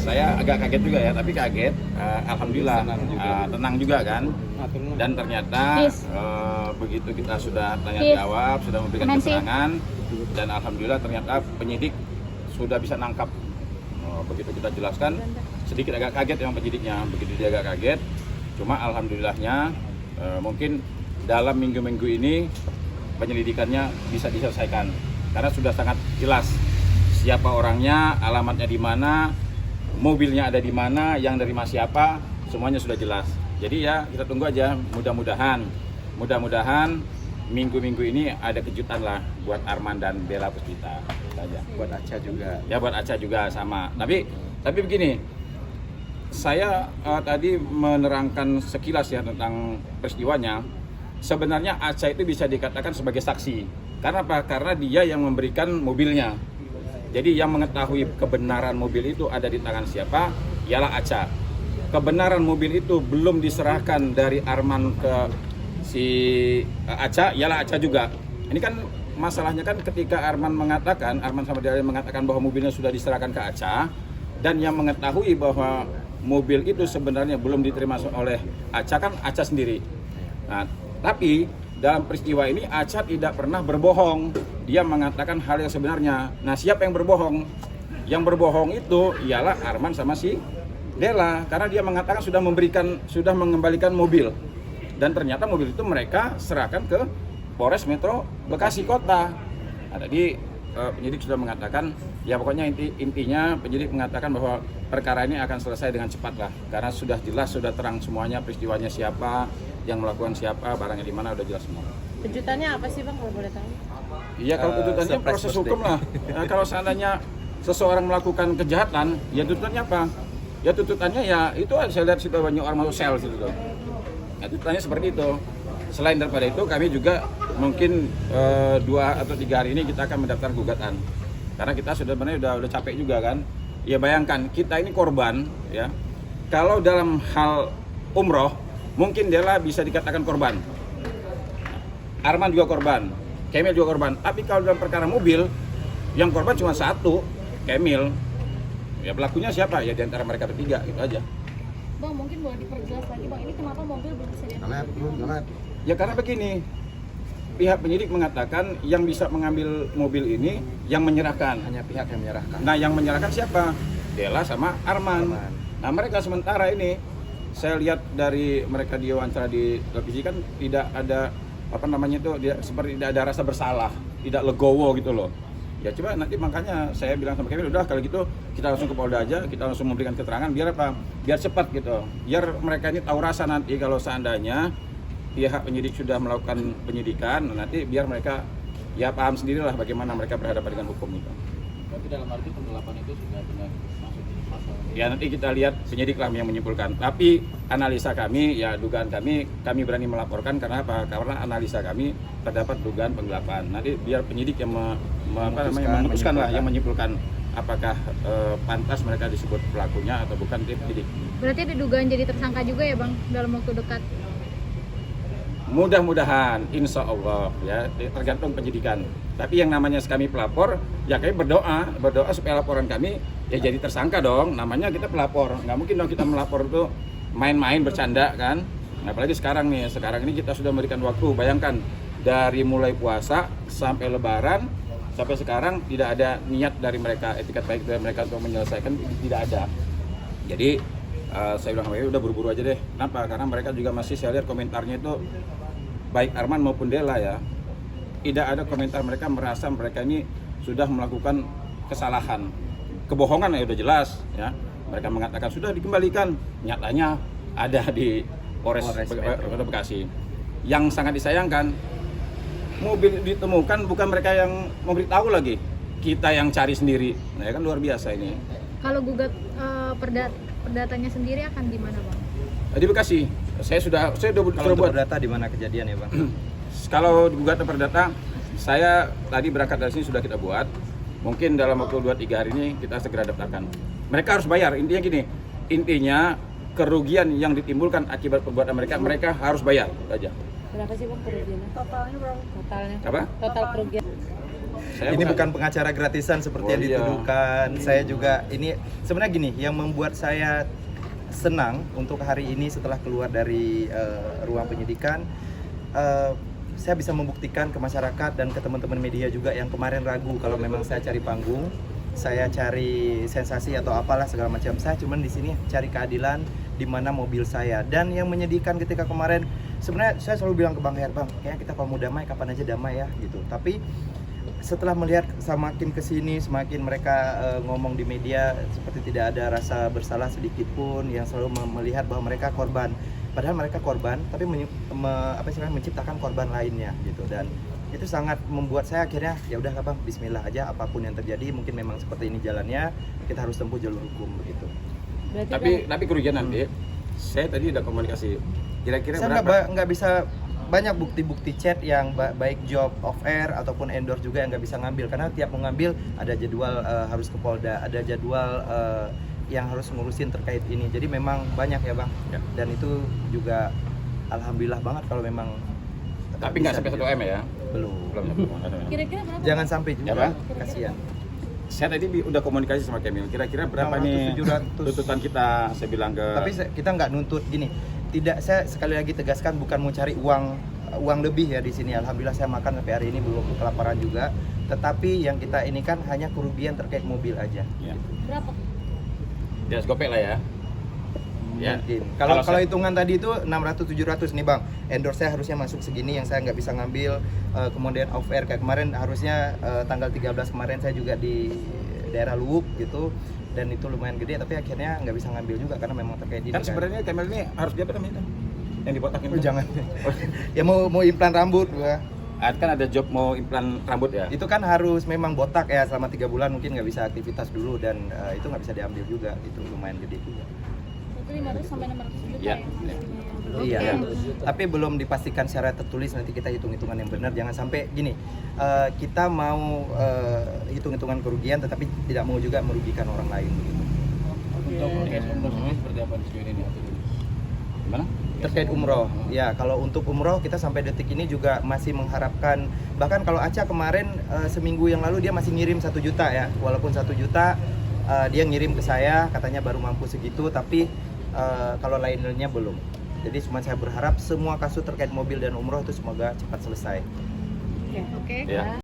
saya agak kaget juga ya, tapi kaget. Alhamdulillah tenang juga kan. Dan ternyata begitu kita sudah tanya jawab, sudah memberikan keterangan, dan alhamdulillah ternyata penyidik sudah bisa nangkap. Begitu kita jelaskan, sedikit agak kaget yang penyidiknya, begitu dia agak kaget. Cuma alhamdulillahnya mungkin dalam minggu-minggu ini penyelidikannya bisa diselesaikan karena sudah sangat jelas siapa orangnya, alamatnya di mana, mobilnya ada di mana, yang dari mas siapa, semuanya sudah jelas. Jadi ya kita tunggu aja, mudah-mudahan minggu-minggu ini ada kejutan lah buat Arman dan Bella Puspita saja. Buat Aca juga. Ya buat Aca juga sama. Tapi begini, saya tadi menerangkan sekilas ya tentang peristiwanya. Sebenarnya Aca itu bisa dikatakan sebagai saksi. Karena apa? Karena dia yang memberikan mobilnya. Jadi yang mengetahui kebenaran mobil itu ada di tangan siapa, ialah Aca. Kebenaran mobil itu belum diserahkan dari Arman ke si Aca, ialah Aca juga. Ini kan masalahnya kan ketika Arman sama Dela mengatakan bahwa mobilnya sudah diserahkan ke Aca, dan yang mengetahui bahwa mobil itu sebenarnya belum diterima oleh Aca kan Aca sendiri. Nah, tapi dalam peristiwa ini Aca tidak pernah berbohong. Dia mengatakan hal yang sebenarnya. Nah, siapa yang berbohong? Yang berbohong itu ialah Arman sama si Dela, karena dia mengatakan sudah mengembalikan mobil. Dan ternyata mobil itu mereka serahkan ke Polres Metro Bekasi Kota. Nah, tadi penyidik sudah mengatakan, ya pokoknya intinya penyidik mengatakan bahwa perkara ini akan selesai dengan cepat lah, karena sudah jelas, sudah terang semuanya, peristiwanya siapa, yang melakukan siapa, barangnya di mana, udah jelas semua. Kejutannya apa sih Bang kalau boleh tahu? Iya, kalau tuntutannya proses hukum lah. Nah, kalau seandainya seseorang melakukan kejahatan, ya tuntutannya apa? Ya tuntutannya ya itu saya lihat situ banyak orang masuk sel gitu loh. Nah, tuntutannya seperti itu. Selain daripada itu, kami juga mungkin 2 atau 3 hari ini kita akan mendaftar gugatan. Karena kita sebenarnya udah capek juga kan. Ya bayangkan, kita ini korban ya. Kalau dalam hal umroh, mungkin Dela bisa dikatakan korban. Arman juga korban, Kemil juga korban. Tapi kalau dalam perkara mobil, yang korban cuma satu, Kemil. Ya pelakunya siapa? Ya di antara mereka bertiga, gitu aja. Bang, mungkin boleh diperjelas lagi Bang, ini kenapa mobil belum bisa diambil? Ya karena begini, pihak penyidik mengatakan yang bisa mengambil mobil ini yang menyerahkan. Hanya pihak yang menyerahkan. Nah, yang menyerahkan siapa? Dela sama Arman. Nah, mereka sementara ini, saya lihat dari mereka diwawancara di televisi kan tidak ada seperti tidak ada rasa bersalah, tidak legowo gitu loh. Ya coba nanti makanya saya bilang sama Kevin, udah kalau gitu kita langsung ke Polda aja, kita langsung memberikan keterangan biar apa? Biar cepat gitu. Biar mereka ini tahu rasa nanti kalau seandainya pihak penyidik sudah melakukan penyidikan, nanti biar mereka ya paham sendirilah bagaimana mereka berhadapan dengan hukum itu. Tapi dalam arti penggelapan itu sudah benar masuk pasal. Ya nanti kita lihat penyidik lah yang menyimpulkan. Tapi analisa kami, ya dugaan kami berani melaporkan karena apa? Karena analisa kami terdapat dugaan penggelapan. Nanti biar penyidik yang memutuskan lah, yang menyimpulkan apakah pantas mereka disebut pelakunya atau bukan, penyidik. Berarti ada dugaan jadi tersangka juga ya Bang dalam waktu dekat? Mudah-mudahan, insya Allah ya, tergantung penyidikan. Tapi yang namanya kami pelapor, ya kami berdoa supaya laporan kami ya jadi tersangka dong. Namanya kita pelapor, nggak mungkin dong kita melapor itu main-main bercanda kan. Nah, apalagi sekarang ini kita sudah memberikan waktu. Bayangkan dari mulai puasa sampai Lebaran sampai sekarang tidak ada niat dari mereka, etikat baik dari mereka untuk menyelesaikan, tidak ada. Jadi saya bilang udah buru-buru aja deh. Kenapa? Karena mereka juga masih, saya lihat komentarnya itu baik Arman maupun Dela ya, tidak ada komentar mereka merasa mereka ini sudah melakukan kesalahan, kebohongan ya udah jelas ya. Mereka mengatakan sudah dikembalikan, nyatanya ada di Polres Bekasi. Yang sangat disayangkan, mobil ditemukan bukan mereka yang memberitahu lagi, kita yang cari sendiri. Nah ya kan luar biasa ini. Kalau gugat perdatanya sendiri akan di mana Bang? Di Bekasi. Saya sudah Kalau buat data di mana kejadian ya Bang? Kalau gugatan perdata, saya tadi berangkat dari sini sudah kita buat. Mungkin dalam waktu 2-3 hari ini kita segera daftarkan. Mereka harus bayar. Intinya gini, kerugian yang ditimbulkan akibat perbuatan mereka harus bayar. Itu aja. Berapa sih Bang kerugiannya? Totalnya berapa? Totalnya. Apa? Total kerugian. Ini bukan pengacara gratisan seperti yang Oh, iya. dituduhkan. Saya juga ini sebenarnya gini, yang membuat saya senang untuk hari ini setelah keluar dari ruang penyidikan, saya bisa membuktikan ke masyarakat dan ke teman-teman media juga yang kemarin ragu kalau memang saya cari panggung, saya cari sensasi atau apalah segala macam. Saya cuman di sini cari keadilan di mana mobil saya. Dan yang menyedihkan ketika kemarin, sebenarnya saya selalu bilang ke Bang Her, Bang, kayaknya kita kalau mau damai kapan aja damai ya gitu. Tapi setelah melihat semakin kesini, semakin mereka ngomong di media seperti tidak ada rasa bersalah sedikit pun, yang selalu melihat bahwa mereka korban. Padahal mereka korban, tapi menciptakan korban lainnya gitu. Dan itu sangat membuat saya akhirnya ya udah Bang, Bismillah aja, apapun yang terjadi, mungkin memang seperti ini jalannya, kita harus tempuh jalur hukum begitu. Berarti Tapi kerugian nanti, saya tadi udah komunikasi. Kira-kira Saya berapa? nggak bisa, banyak bukti-bukti chat yang baik job off air ataupun endorse juga yang nggak bisa ngambil, karena tiap mau ngambil ada jadwal harus ke Polda, ada jadwal yang harus ngurusin terkait ini. Jadi memang banyak ya Bang. Ya. Dan itu juga alhamdulillah banget kalau memang. Tapi nggak sampai 1 M ya? Belum. Kira-kira berapa? Jangan sampai Ya, juga. Bang? Kasihan. Saya tadi udah komunikasi sama Kemil. Kira-kira berapa 600, nih 700. tuntutan kita? Saya bilang ke. Tapi kita nggak nuntut gini. Tidak, saya sekali lagi tegaskan bukan mau cari uang lebih ya di sini. Alhamdulillah saya makan sampai hari ini belum kelaparan juga. Tetapi yang kita ini kan hanya kerugian terkait mobil aja. Ya. Berapa? Di atas gopek lah ya. Ya. Mungkin. Kalau Kalau saya- hitungan tadi itu 600-700 nih Bang. Endorse saya harusnya masuk segini yang saya nggak bisa ngambil. Kemudian off air kayak kemarin harusnya tanggal 13 kemarin saya juga di daerah Luwuk gitu. Dan itu lumayan gede, tapi akhirnya nggak bisa ngambil juga karena memang terkait ini. Kan sebenarnya Kemil ini harus dia apa namanya? Yang dibotakin. Oh, jangan. Ya mau implan rambut gua. Kan ada job mau implan rambut ya. Itu kan harus memang botak ya selama 3 bulan, mungkin nggak bisa aktivitas dulu dan itu nggak bisa diambil juga. Itu lumayan gede juga. Itu 500 sampai 600 juta Ya. ya. Iya. Tapi belum dipastikan secara tertulis, nanti kita hitung-hitungan yang benar. Jangan sampai gini, kita mau hitung-hitungan kerugian tetapi tidak mau juga merugikan orang lain begitu. Untuk proses ini seperti apa di sini nih? Gimana? Terkait umroh, ya kalau untuk umroh kita sampai detik ini juga masih mengharapkan, bahkan kalau Aca kemarin seminggu yang lalu dia masih ngirim 1 juta ya, walaupun 1 juta dia ngirim ke saya katanya baru mampu segitu, tapi kalau lainnya belum. Jadi cuma saya berharap semua kasus terkait mobil dan umroh itu semoga cepat selesai. Oke. Ya.